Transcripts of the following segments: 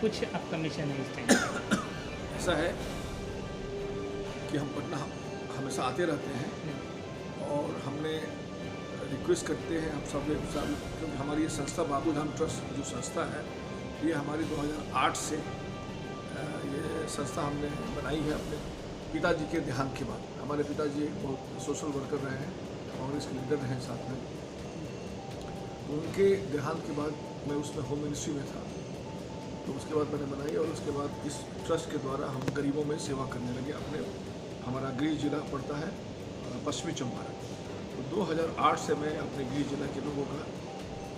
कुछ आपका मिशन है इस टाइम? ऐसा है कि हम पटना हमेशा आते रहते हैं और हमने रिक्वेस्ट करते हैं हम सब क्योंकि हमारी ये संस्था बाबूधाम ट्रस्ट जो संस्था है ये हमारी 2008 से ये संस्था हमने बनाई है अपने पिताजी के देहांत के बाद। हमारे पिताजी एक बहुत सोशल वर्कर रहे हैं, कांग्रेस के लीडर रहे साथ में। उनके देहांत के बाद मैं उसमें होम मिनिस्ट्री में था, तो उसके बाद मैंने बनाई और उसके बाद इस ट्रस्ट के द्वारा हम गरीबों में सेवा करने लगे। अपने हमारा गृह जिला पड़ता है पश्चिमी चंपारण, तो 2008 से मैं अपने गृह जिला के लोगों का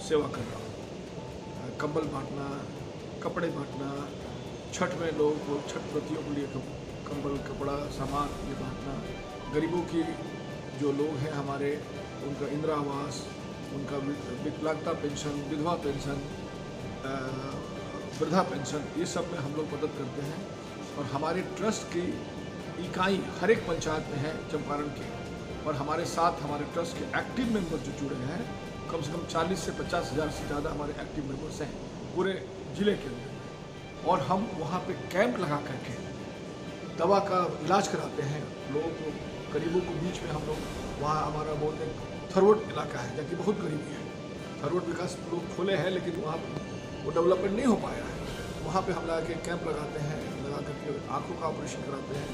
सेवा कर रहा हूँ। कंबल बांटना, कपड़े बांटना, छठ में लोगों को छठ व्रतियों के लिए कंबल कपड़ा सामान ये बांटना, गरीबों की जो लोग हैं हमारे उनका इंदिरा आवास, उनका विकलांगता पेंशन, विधवा पेंशन, वृद्धा पेंशन, ये सब में हम लोग मदद करते हैं। और हमारे ट्रस्ट की इकाई हर एक पंचायत में है चंपारण के, और हमारे साथ हमारे ट्रस्ट के एक्टिव मेंबर जो जुड़े हैं कम से कम 40 से 50 हज़ार से ज़्यादा हमारे एक्टिव मेंबर्स हैं पूरे ज़िले के अंदर। और हम वहाँ पे कैंप लगा करके दवा का इलाज कराते हैं लोगों को, गरीबों को। बीच में हम लोग वहाँ हमारा बहुत एक थरवट इलाका है जबकि बहुत गरीबी है। थरवट विकास लोग खोले हैं लेकिन वहाँ वो डेवलपमेंट नहीं हो पाया है। वहाँ पे हम लगा के कैंप लगाते हैं, लगा करके आँखों का ऑपरेशन कराते हैं,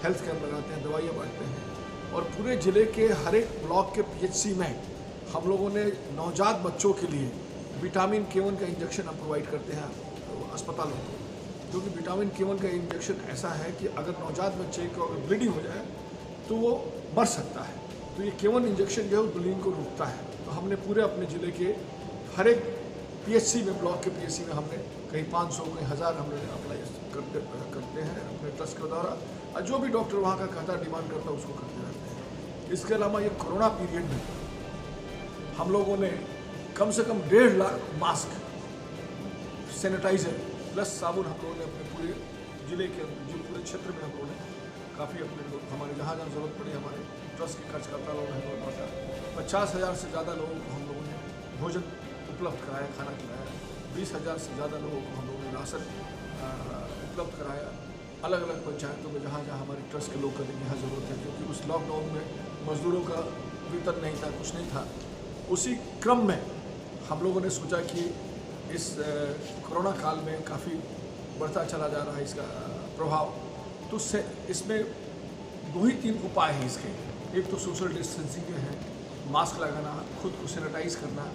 हेल्थ कैंप लगाते हैं, दवाइयाँ बांटते हैं। और पूरे ज़िले के हर एक ब्लॉक के PHC में हम लोगों ने नवजात बच्चों के लिए विटामिन K1 का इंजेक्शन हम प्रोवाइड करते हैं अस्पतालों को, क्योंकि विटामिन K1 का इंजेक्शन ऐसा है कि अगर नवजात बच्चे को अगर ब्लीडिंग हो जाए तो वो मर सकता है। तो ये K1 इंजेक्शन जो है उस ब्लीडिंग को रोकता है। तो हमने पूरे अपने ज़िले के हर एक PHC में, ब्लॉक के PHC में हमने कहीं 500 कहीं 1000 हमने अप्लाई करते हैं अपने ट्रस्ट के द्वारा। और जो भी डॉक्टर वहाँ का कहता है, डिमांड करता है, उसको करते रहते हैं। इसके अलावा ये कोरोना पीरियड में हम लोगों ने कम से कम 1.5 लाख मास्क, सैनिटाइजर प्लस साबुन हम लोगों ने अपने पूरे ज़िले के जो पूरे क्षेत्र में हम लोगों ने काफ़ी अपने लोग हमारे जहाँ जहाँ जरूरत पड़ी हमारे ट्रस्ट के खर्चकर्ता लोग हैं, 50,000 से ज़्यादा लोगों को हम लोगों ने भोजन उपलब्ध कराया, खाना खिलाया। 20,000 से ज़्यादा लोगों को हम लोगों ने राशन उपलब्ध कराया अलग अलग पंचायतों में जहाँ जहाँ हमारे ट्रस्ट के लोग करें यहाँ ज़रूरत है। क्योंकि उस लॉकडाउन में मज़दूरों का वेतन नहीं था, कुछ नहीं था। उसी क्रम में हम लोगों ने सोचा कि इस कोरोना काल में काफ़ी बढ़ता चला जा रहा है इसका प्रभाव, तो इसमें 2 ही 3 उपाय हैं इसके। एक तो सोशल डिस्टेंसिंग के है, मास्क लगाना, खुद को सैनिटाइज करना,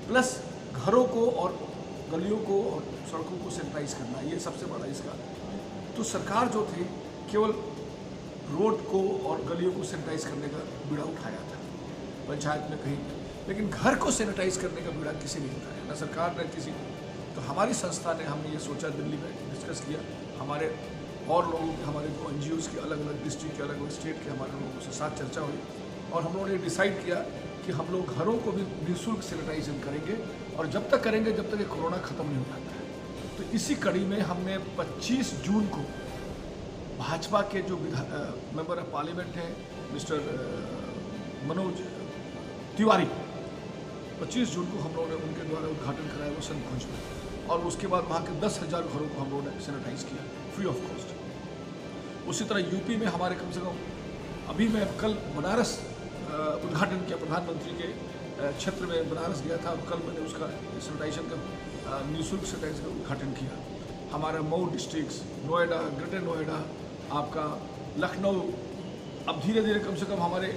प्लस घरों को और गलियों को और सड़कों को सैनिटाइज करना, ये सबसे बड़ा इसका। तो सरकार जो थी केवल रोड को और गलियों को सैनिटाइज करने का बीड़ा उठाया था पंचायत में कहीं, लेकिन घर को सैनिटाइज करने का बीड़ा किसी ने उठाया, न सरकार ने किसी ने। तो हमारी संस्था ने हमने ये सोचा, दिल्ली में डिस्कस किया हमारे और लोगों के, हमारे जो NGOs के अलग अलग डिस्ट्रिक्ट के, अलग अलग स्टेट के हमारे लोगों से साथ चर्चा हुई और हम लोगों ने डिसाइड किया कि हम लोग घरों को भी निःशुल्क सैनिटाइजेशन करेंगे और जब तक करेंगे जब तक ये कोरोना ख़त्म नहीं हो जाता है। तो इसी कड़ी में हमने 25 जून को भाजपा के जो मेंबर ऑफ पार्लियामेंट हैं मिस्टर मनोज तिवारी, 25 जून को हम लोगों ने उनके द्वारा उद्घाटन कराया वसंत कुंज में, और उसके बाद वहाँ के 10,000 घरों को हम लोगों ने सैनिटाइज किया फ्री ऑफ कॉस्ट। उसी तरह यूपी में हमारे कम से कम, अभी मैं कल बनारस उद्घाटन किया, प्रधानमंत्री के क्षेत्र में बनारस गया था और कल मैंने उसका सैनिटाइजेशन का निःशुल्क सैनिटाइजेशन का उद्घाटन किया। हमारा मऊ डिस्ट्रिक्ट, नोएडा, ग्रेटर नोएडा, आपका लखनऊ, अब धीरे धीरे कम से कम हमारे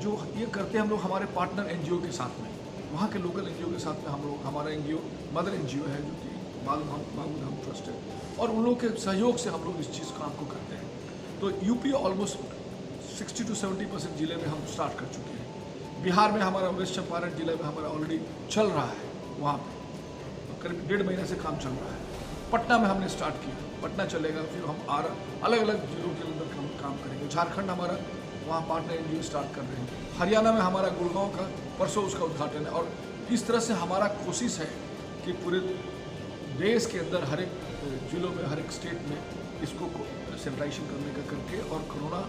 जो ये करते हैं हम लोग हमारे पार्टनर NGO के साथ में, वहाँ के लोकल NGO के साथ में हम लोग, हमारा NGO मदर NGO है जो कि बाबूधाम ट्रस्ट है, और उन लोगों के सहयोग से हम लोग इस चीज़ काम को करते हैं। तो यूपी ऑलमोस्ट 60 to 70% ज़िले में हम स्टार्ट कर चुके हैं। बिहार में हमारा वेस्ट चंपारण जिले में हमारा ऑलरेडी चल रहा है, वहाँ पे करीब 1.5 महीने से काम चल रहा है। पटना में हमने स्टार्ट किया, पटना चलेगा, फिर हम अलग अलग जिलों के अंदर काम करेंगे। झारखंड हमारा वहाँ पार्टनर NGO स्टार्ट कर रहे हैं। हरियाणा में हमारा गुड़गांव का परसों उसका उद्घाटन है। और इस तरह से हमारा कोशिश है कि पूरे देश के अंदर हर एक जिलों में, हर एक स्टेट में इसको सैनिटाइजेशन करने का करके और कोरोना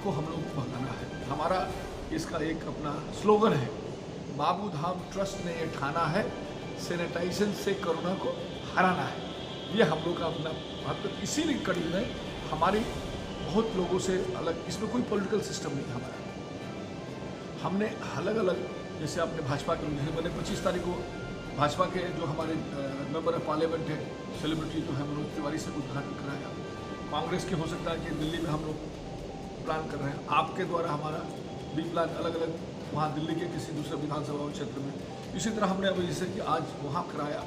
को हम लोग भगाना है। हमारा इसका एक अपना स्लोगन है, बाबूधाम ट्रस्ट ने ये ठाना है, सैनिटाइजेशन से कोरोना को हराना है। ये हम लोग का अपना महत्व। इसीलिए कड़ी में हमारी बहुत लोगों से अलग, इसमें कोई पॉलिटिकल सिस्टम नहीं हमारा। हमने अलग अलग, जैसे आपने भाजपा के, मैंने 25 तारीख को भाजपा के जो हमारे मेंबर ऑफ पार्लियामेंट है, सेलिब्रिटी जो है मनोज तिवारी से उद्घाटन कराया। कांग्रेस के हो सकता है कि दिल्ली में हम लोग प्लान कर रहे हैं, आपके द्वारा हमारा भी प्लान अलग अलग वहाँ दिल्ली के किसी दूसरे विधानसभा क्षेत्र में। इसी तरह हमने अब जैसे कि आज वहाँ कराया,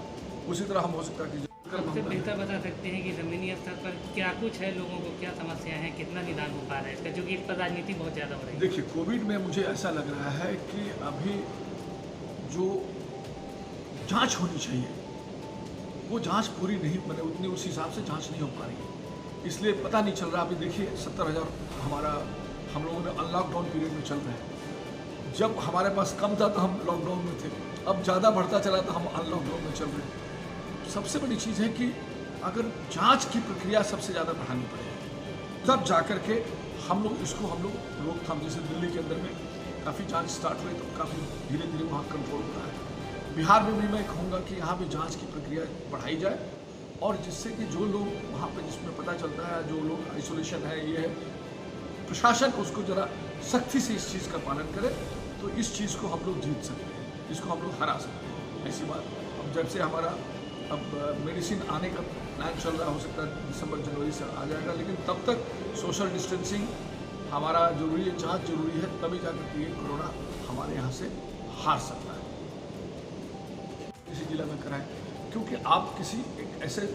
उसी तरह हम हो सकता है कि सबसे बेहतर बता सकते हैं कि ज़मीनी स्तर पर क्या कुछ है, लोगों को क्या समस्या है, कितना निदान हो पा रहा है इसका, क्योंकि इस पर राजनीति बहुत ज़्यादा हो रही है। देखिए, कोविड में मुझे ऐसा लग रहा है कि अभी जो जांच होनी चाहिए वो जांच पूरी नहीं, मैंने उतनी उस हिसाब से जांच नहीं हो पा रही है, इसलिए पता नहीं चल रहा। अभी देखिए 70,000 हमारा, हम लोगों ने अनलॉकडाउन पीरियड में चल रहे हैं। जब हमारे पास कम था तो हम लॉकडाउन में थे, अब ज़्यादा बढ़ता चला तो हम अनलॉकडाउन में चल रहे हैं। सबसे बड़ी चीज़ है कि अगर जांच की प्रक्रिया सबसे ज़्यादा बढ़ानी पड़ेगी, तब जाकर के हम लोग इसको रोकथाम, जैसे दिल्ली के अंदर में काफ़ी जांच स्टार्ट हुई तो काफ़ी धीरे धीरे वहाँ कंट्रोल हो रहा है। बिहार में भी मैं कहूँगा कि यहाँ पे जांच की प्रक्रिया बढ़ाई जाए, और जिससे कि जो लोग वहाँ पे, जिसमें पता चलता है जो लोग आइसोलेशन है, ये है, प्रशासन उसको ज़रा सख्ती से इस चीज़ का पालन करे तो इस चीज़ को हम लोग जीत सकते हैं, इसको हम लोग हरा सकते हैं। ऐसी बात अब जब से हमारा अब मेडिसिन आने का प्लान चल रहा, हो सकता है दिसंबर जनवरी से आ जाएगा, लेकिन तब तक सोशल डिस्टेंसिंग हमारा जरूरी है, जांच जरूरी है, तभी जाकर के ये कोरोना हमारे यहाँ से हार सकता है। किसी जिला में कराएं, क्योंकि आप किसी एक ऐसे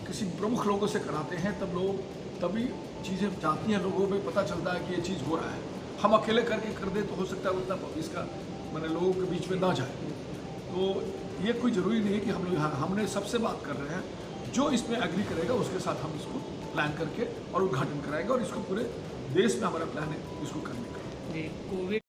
किसी प्रमुख लोगों से कराते हैं तब लोग, तभी चीज़ें जाती हैं, लोगों में पता चलता है कि ये चीज़ हो रहा है। हम अकेले करके कर दे तो हो सकता है उतना इसका मैंने लोगों के बीच में ना जाए, तो ये कोई ज़रूरी नहीं है कि हम लोग यहाँ, हमने सबसे बात कर रहे हैं, जो इसमें एग्री करेगा उसके साथ हम इसको प्लान करके और उद्घाटन कराएंगे, और इसको पूरे देश में हमारा प्लान है इसको करने का। जी, कोविड